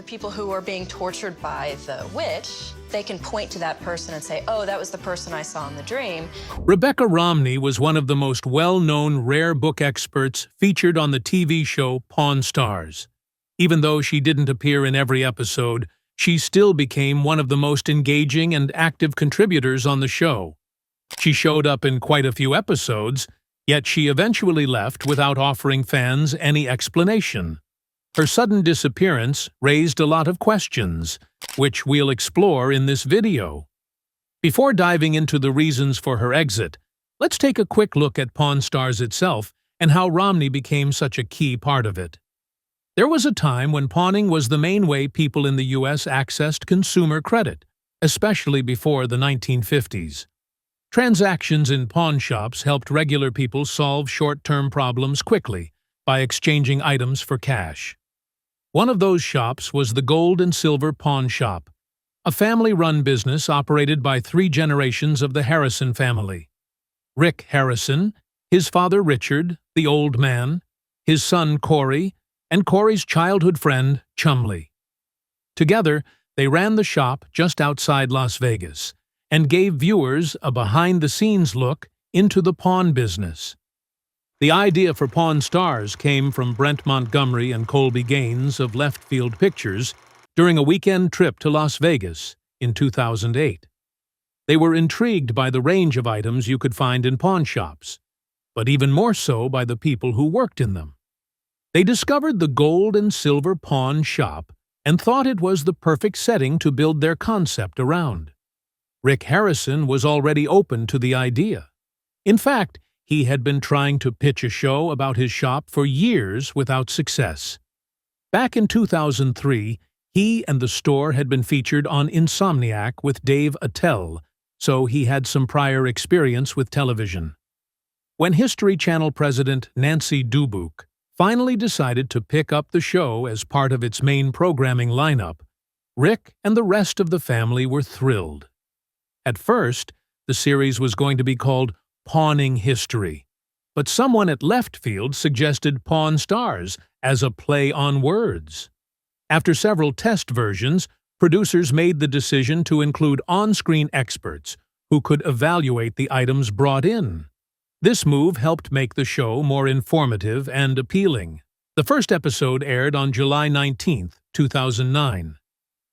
the people who are being tortured by the witch, they can point to that person and say, oh, that was the person I saw in the dream. Rebecca Romney was one of the most well-known rare book experts featured on the TV show Pawn Stars. Even though she didn't appear in every episode, she still became one of the most engaging and active contributors on the show. She showed up in quite a few episodes, yet she eventually left without offering fans any explanation. Her sudden disappearance raised a lot of questions, which we'll explore in this video. Before diving into the reasons for her exit, let's take a quick look at Pawn Stars itself and how Romney became such a key part of it. There was a time when pawning was the main way people in the U.S. accessed consumer credit, especially before the 1950s. Transactions in pawn shops helped regular people solve short-term problems quickly by exchanging items for cash. One of those shops was the Gold and Silver Pawn Shop, a family-run business operated by 3 generations of the Harrison family. Rick Harrison, his father Richard, the old man, his son Corey, and Corey's childhood friend Chumley. Together, they ran the shop just outside Las Vegas and gave viewers a behind-the-scenes look into the pawn business. The idea for Pawn Stars came from Brent Montgomery and Colby Gaines of Left Field Pictures during a weekend trip to Las Vegas in 2008. They were intrigued by the range of items you could find in pawn shops, but even more so by the people who worked in them. They discovered the Gold and Silver Pawn Shop and thought it was the perfect setting to build their concept around. Rick Harrison was already open to the idea. In fact, he had been trying to pitch a show about his shop for years without success. Back in 2003, he and the store had been featured on Insomniac with Dave Attell, so he had some prior experience with television. When History Channel president Nancy Dubuque finally decided to pick up the show as part of its main programming lineup, Rick and the rest of the family were thrilled. At first, the series was going to be called Pawning History, but someone at Left Field suggested Pawn Stars as a play on words. After several test versions, producers made the decision to include on-screen experts who could evaluate the items brought in. This move helped make the show more informative and appealing. The first episode aired on July 19, 2009.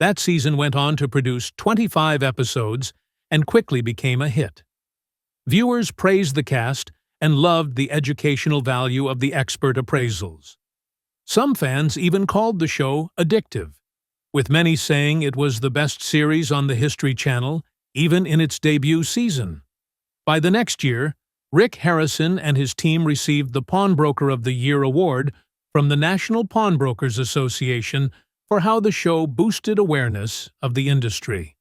That season went on to produce 25 episodes and quickly became a hit. Viewers praised the cast and loved the educational value of the expert appraisals. Some fans even called the show addictive, with many saying it was the best series on the History Channel, even in its debut season. By the next year, Rick Harrison and his team received the Pawnbroker of the Year award from the National Pawnbrokers Association for how the show boosted awareness of the industry.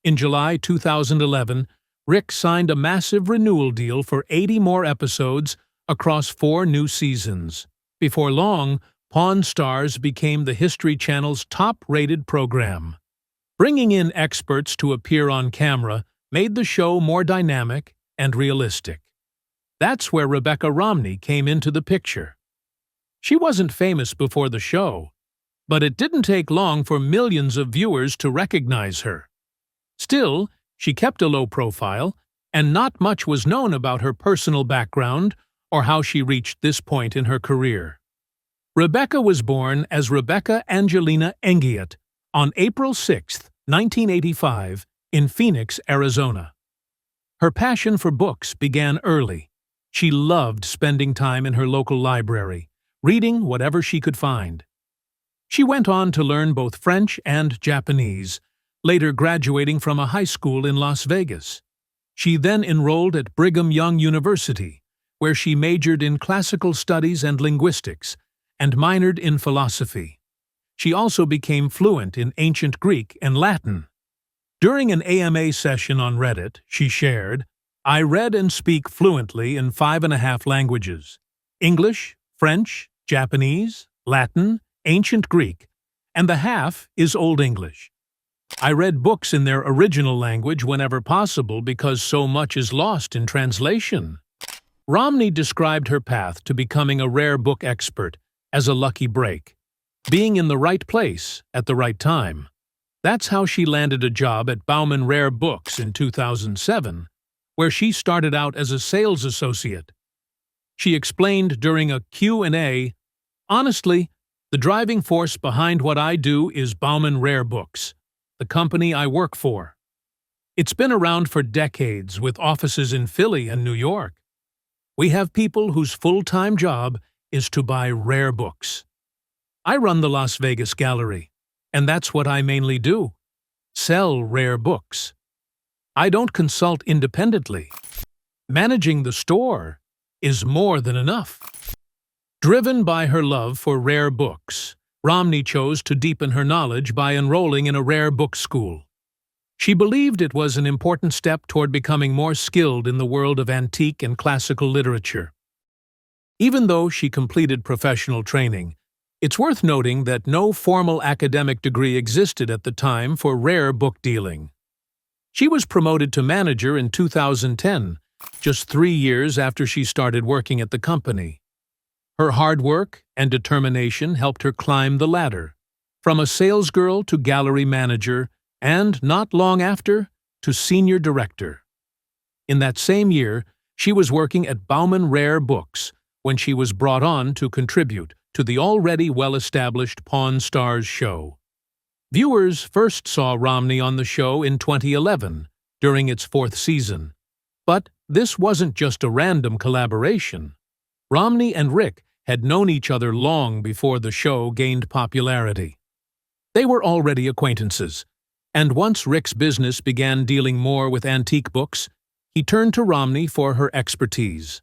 In July 2011, Rick signed a massive renewal deal for 80 more episodes across 4 new seasons. Before long, Pawn Stars became the History Channel's top-rated program. Bringing in experts to appear on camera made the show more dynamic and realistic. That's where Rebecca Romney came into the picture. She wasn't famous before the show, but it didn't take long for millions of viewers to recognize her. Still, she kept a low profile, and not much was known about her personal background or how she reached this point in her career. Rebecca was born as Rebecca Angelina Engiat on April 6, 1985, in Phoenix, Arizona. Her passion for books began early. She loved spending time in her local library, reading whatever she could find. She went on to learn both French and Japanese, later graduating from a high school in Las Vegas. She then enrolled at Brigham Young University, where she majored in classical studies and linguistics, and minored in philosophy. She also became fluent in ancient Greek and Latin. During an AMA session on Reddit, she shared, "I read and speak fluently in 5.5 languages: English, French, Japanese, Latin, ancient Greek, and the half is Old English. I read books in their original language whenever possible because so much is lost in translation." Romney described her path to becoming a rare book expert as a lucky break. being in the right place at the right time. That's how she landed a job at Bauman Rare Books in 2007, where she started out as a sales associate. She explained during a Q&A, "Honestly, the driving force behind what I do is Bauman Rare Books, the company I work for. It's been around for decades with offices in Philly and New York. We have people whose full-time job is to buy rare books. I run the Las Vegas Gallery, and that's what I mainly do, sell rare books. I don't consult independently. Managing the store is more than enough." Driven by her love for rare books, Romney chose to deepen her knowledge by enrolling in a rare book school. She believed it was an important step toward becoming more skilled in the world of antique and classical literature. Even though she completed professional training, it's worth noting that no formal academic degree existed at the time for rare book dealing. She was promoted to manager in 2010, just 3 years after she started working at the company. Her hard work and determination helped her climb the ladder, from a salesgirl to gallery manager, and, not long after, to senior director. In that same year, she was working at Bauman Rare Books when she was brought on to contribute to the already well-established Pawn Stars show. Viewers first saw Romney on the show in 2011, during its 4th season. But this wasn't just a random collaboration. Romney and Rick had known each other long before the show gained popularity. They were already acquaintances, and once Rick's business began dealing more with antique books, he turned to Romney for her expertise.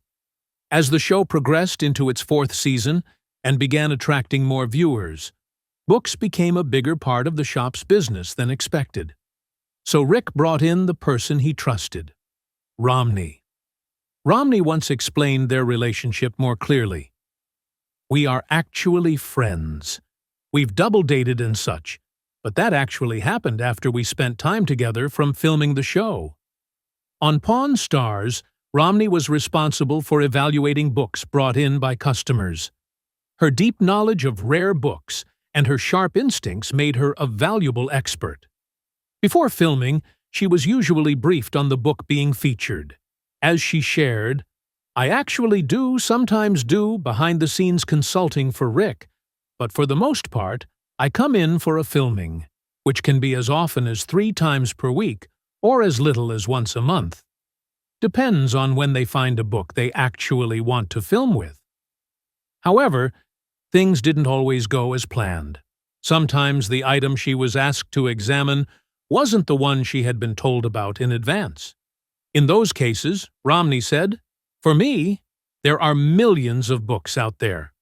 As the show progressed into its 4th season and began attracting more viewers, books became a bigger part of the shop's business than expected. So Rick brought in the person he trusted, Romney. Romney once explained their relationship more clearly. "We are actually friends. We've double-dated and such, but that actually happened after we spent time together from filming the show." On Pawn Stars, Romney was responsible for evaluating books brought in by customers. Her deep knowledge of rare books and her sharp instincts made her a valuable expert. Before filming, she was usually briefed on the book being featured. As she shared, "I actually do sometimes do behind-the-scenes consulting for Rick, but for the most part, I come in for a filming, which can be as often as 3 times per week or as little as once a month. Depends on when they find a book they actually want to film with." However, things didn't always go as planned. Sometimes the item she was asked to examine wasn't the one she had been told about in advance. In those cases, Romney said, "For me, there are millions of books out there.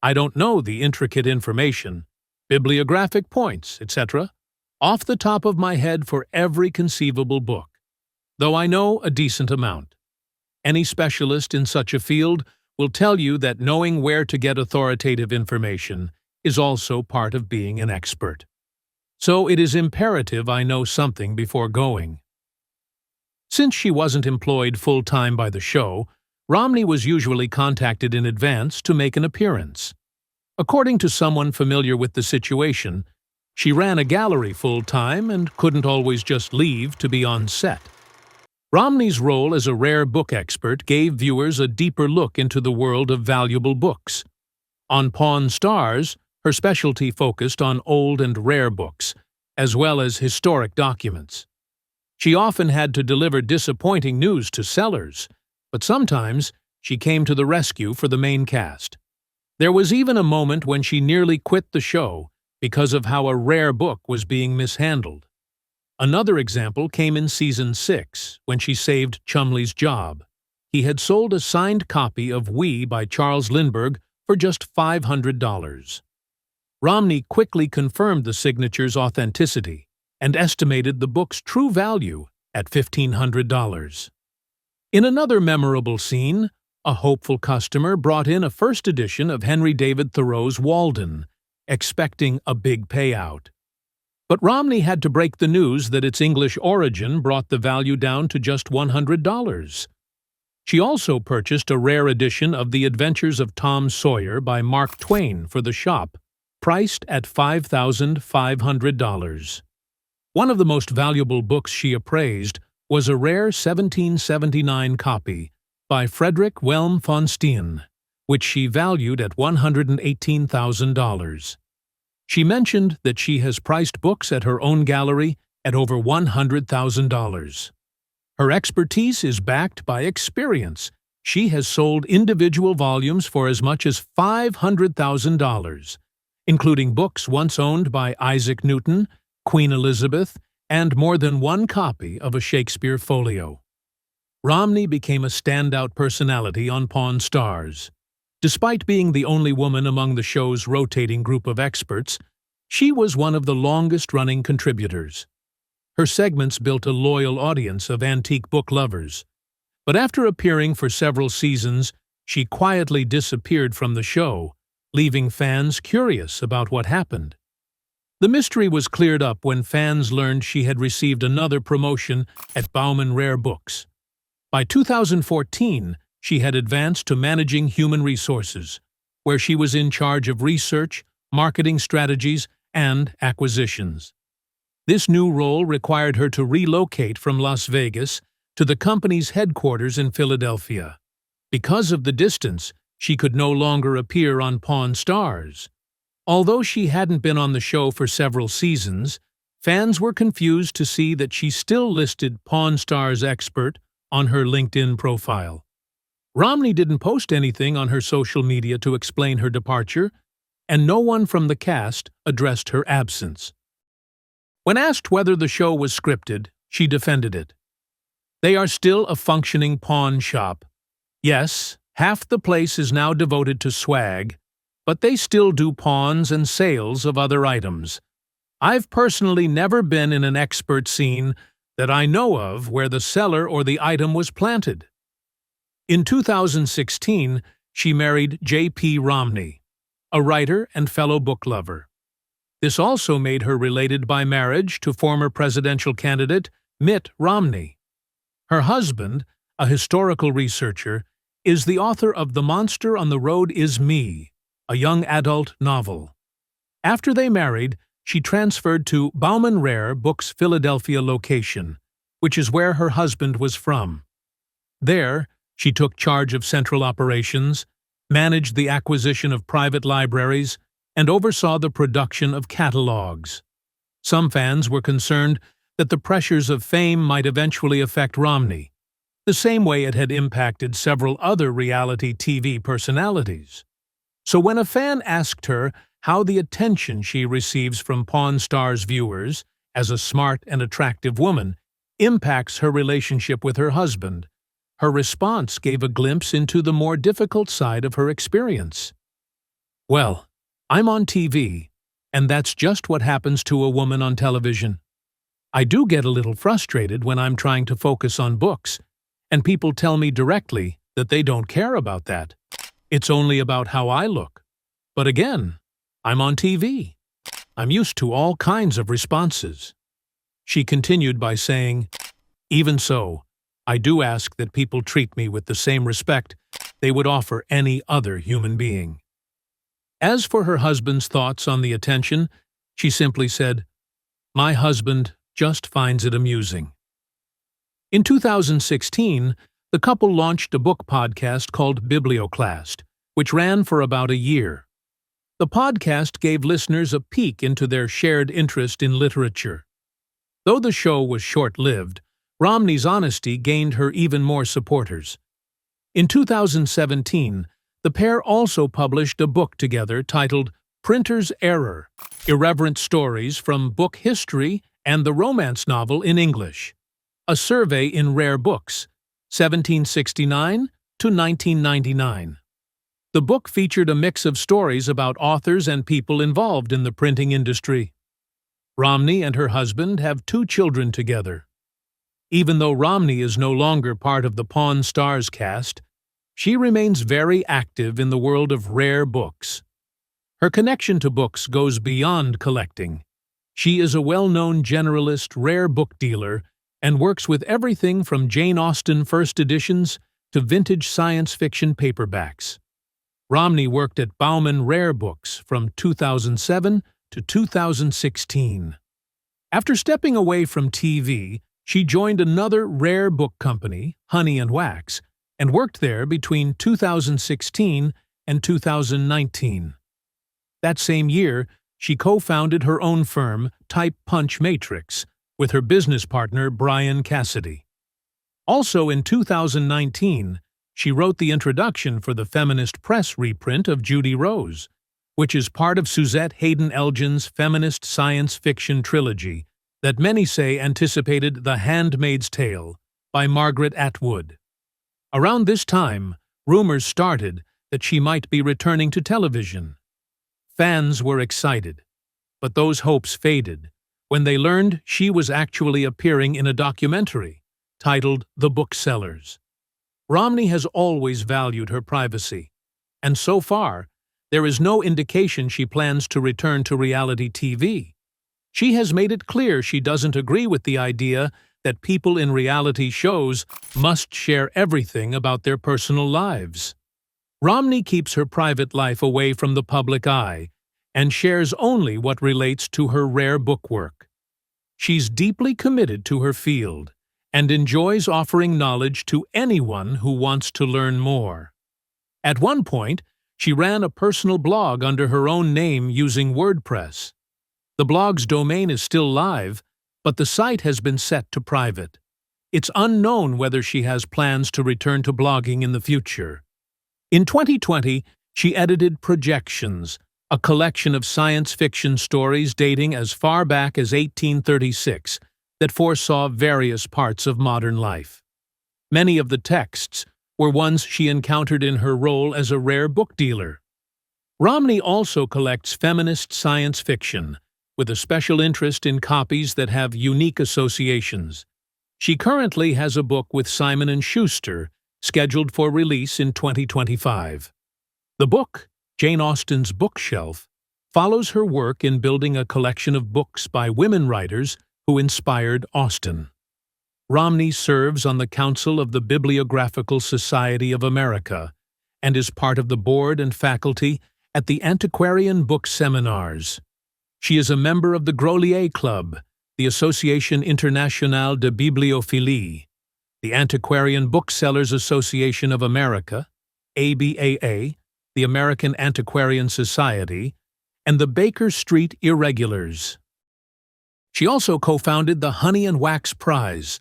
I don't know the intricate information, bibliographic points, etc., off the top of my head for every conceivable book, though I know a decent amount. Any specialist in such a field will tell you that knowing where to get authoritative information is also part of being an expert. So it is imperative I know something before going." Since she wasn't employed full-time by the show, Romney was usually contacted in advance to make an appearance. According to someone familiar with the situation, she ran a gallery full-time and couldn't always just leave to be on set. Romney's role as a rare book expert gave viewers a deeper look into the world of valuable books. On Pawn Stars, her specialty focused on old and rare books, as well as historic documents. She often had to deliver disappointing news to sellers, but sometimes she came to the rescue for the main cast. There was even a moment when she nearly quit the show because of how a rare book was being mishandled. Another example came in Season 6, when she saved Chumley's job. He had sold a signed copy of We by Charles Lindbergh for just $500. Romney quickly confirmed the signature's authenticity and estimated the book's true value at $1,500. In another memorable scene, a hopeful customer brought in a first edition of Henry David Thoreau's Walden, expecting a big payout. But Romney had to break the news that its English origin brought the value down to just $100. She also purchased a rare edition of The Adventures of Tom Sawyer by Mark Twain for the shop, priced at $5,500. One of the most valuable books she appraised was a rare 1779 copy by Frederick Wilhelm von Steen, which she valued at $118,000. She mentioned that she has priced books at her own gallery at over $100,000. Her expertise is backed by experience. She has sold individual volumes for as much as $500,000, including books once owned by Isaac Newton, Queen Elizabeth, and more than one copy of a Shakespeare folio. Romney became a standout personality on Pawn Stars. Despite being the only woman among the show's rotating group of experts, she was one of the longest-running contributors. Her segments built a loyal audience of antique book lovers. But after appearing for several seasons, she quietly disappeared from the show, leaving fans curious about what happened. The mystery was cleared up when fans learned she had received another promotion at Bauman Rare Books. By 2014, she had advanced to managing human resources, where she was in charge of research, marketing strategies, and acquisitions. This new role required her to relocate from Las Vegas to the company's headquarters in Philadelphia. Because of the distance, she could no longer appear on Pawn Stars. Although she hadn't been on the show for several seasons, fans were confused to see that she still listed Pawn Stars expert on her LinkedIn profile. Romney didn't post anything on her social media to explain her departure, and no one from the cast addressed her absence. When asked whether the show was scripted, she defended it. "They are still a functioning pawn shop. Yes, half the place is now devoted to swag, but they still do pawns and sales of other items. I've personally never been in an expert scene that I know of where the seller or the item was planted." In 2016, she married J.P. Romney, a writer and fellow book lover. This also made her related by marriage to former presidential candidate Mitt Romney. Her husband, a historical researcher, is the author of The Monster on the Road Is Me, a young adult novel. After they married, she transferred to Bauman Rare Books' Philadelphia location, which is where her husband was from. There, she took charge of central operations, managed the acquisition of private libraries, and oversaw the production of catalogs. Some fans were concerned that the pressures of fame might eventually affect Romney, the same way it had impacted several other reality TV personalities. So when a fan asked her how the attention she receives from Pawn Stars viewers, as a smart and attractive woman, impacts her relationship with her husband, her response gave a glimpse into the more difficult side of her experience. "Well, I'm on TV, and that's just what happens to a woman on television. I do get a little frustrated when I'm trying to focus on books, and people tell me directly that they don't care about that. It's only about how I look. But again, I'm on TV. I'm used to all kinds of responses." She continued by saying, "Even so, I do ask that people treat me with the same respect they would offer any other human being." As for her husband's thoughts on the attention, she simply said, "My husband just finds it amusing." In 2016, the couple launched a book podcast called Biblioclast, which ran for about a year. The podcast gave listeners a peek into their shared interest in literature. Though the show was short-lived, Romney's honesty gained her even more supporters. In 2017, the pair also published a book together titled Printer's Error: Irreverent Stories from Book History and the Romance Novel in English, a survey in Rare Books, 1769 to 1999. The book featured a mix of stories about authors and people involved in the printing industry. Romney and her husband have 2 children together. Even though Romney is no longer part of the Pawn Stars cast, she remains very active in the world of rare books. Her connection to books goes beyond collecting. She is a well-known generalist rare book dealer and works with everything from Jane Austen first editions to vintage science fiction paperbacks. Romney worked at Bauman Rare Books from 2007 to 2016. After stepping away from TV, she joined another rare book company, Honey and Wax, and worked there between 2016 and 2019. That same year, she co-founded her own firm, Type Punch Matrix, with her business partner Brian Cassidy. Also in 2019, she wrote the introduction for the Feminist Press reprint of Judy Rose, which is part of Suzette Haden Elgin's feminist science fiction trilogy that many say anticipated The Handmaid's Tale by Margaret Atwood. Around this time, rumors started that she might be returning to television. Fans were excited, but those hopes faded when they learned she was actually appearing in a documentary titled The Booksellers. Romney has always valued her privacy, and so far, there is no indication she plans to return to reality TV. She has made it clear she doesn't agree with the idea that people in reality shows must share everything about their personal lives. Romney keeps her private life away from the public eye and shares only what relates to her rare book work. She's deeply committed to her field and enjoys offering knowledge to anyone who wants to learn more. At one point, she ran a personal blog under her own name using WordPress. The blog's domain is still live, but the site has been set to private. It's unknown whether she has plans to return to blogging in the future. In 2020, she edited Projections, a collection of science fiction stories dating as far back as 1836 that foresaw various parts of modern life. Many of the texts were ones she encountered in her role as a rare book dealer. Romney also collects feminist science fiction, with a special interest in copies that have unique associations. She currently has a book with Simon & Schuster, scheduled for release in 2025. The book, Jane Austen's Bookshelf, follows her work in building a collection of books by women writers who inspired Austen. Romney serves on the Council of the Bibliographical Society of America and is part of the board and faculty at the Antiquarian Book Seminars. She is a member of the Grolier Club, the Association Internationale de Bibliophilie, the Antiquarian Booksellers Association of America, ABAA, the American Antiquarian Society, and the Baker Street Irregulars. She also co-founded the Honey and Wax Prize.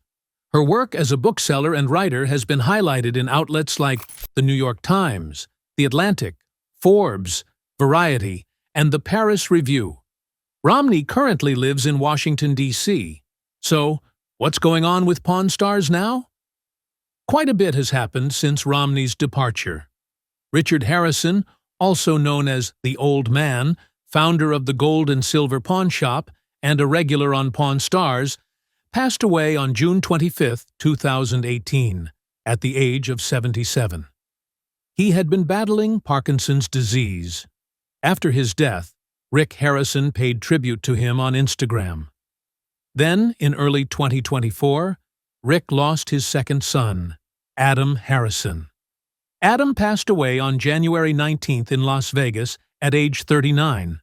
Her work as a bookseller and writer has been highlighted in outlets like The New York Times, The Atlantic, Forbes, Variety, and the Paris Review. Romney currently lives in Washington, D.C. So, what's going on with Pawn Stars now? Quite a bit has happened since Romney's departure. Richard Harrison, also known as the Old Man, founder of the Gold and Silver Pawn Shop and a regular on Pawn Stars, passed away on June 25, 2018, at the age of 77. He had been battling Parkinson's disease. After his death, Rick Harrison paid tribute to him on Instagram. Then, in early 2024, Rick lost his second son, Adam Harrison. Adam passed away on January 19th in Las Vegas at age 39.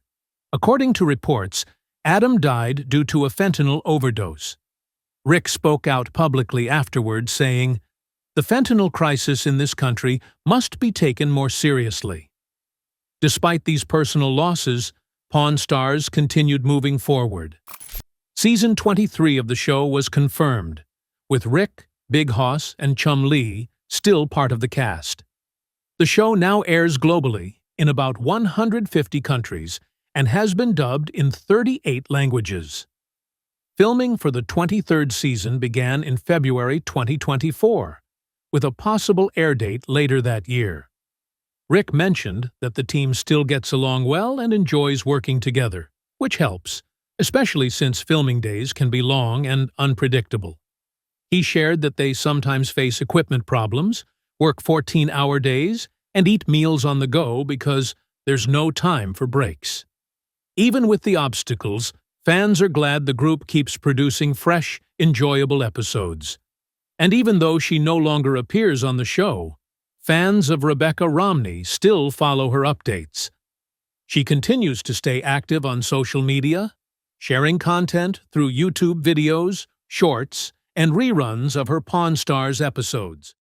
According to reports, Adam died due to a fentanyl overdose. Rick spoke out publicly afterward, saying, "The fentanyl crisis in this country must be taken more seriously." Despite these personal losses, Pawn Stars continued moving forward. Season 23 of the show was confirmed, with Rick, Big Hoss, and Chum Lee still part of the cast. The show now airs globally in about 150 countries and has been dubbed in 38 languages. Filming for the 23rd season began in February 2024, with a possible air date later that year. Rick mentioned that the team still gets along well and enjoys working together, which helps, especially since filming days can be long and unpredictable. He shared that they sometimes face equipment problems, work 14-hour days, and eat meals on the go because there's no time for breaks. Even with the obstacles, fans are glad the group keeps producing fresh, enjoyable episodes. And even though she no longer appears on the show, fans of Rebecca Romney still follow her updates. She continues to stay active on social media, sharing content through YouTube videos, shorts, and reruns of her Pawn Stars episodes.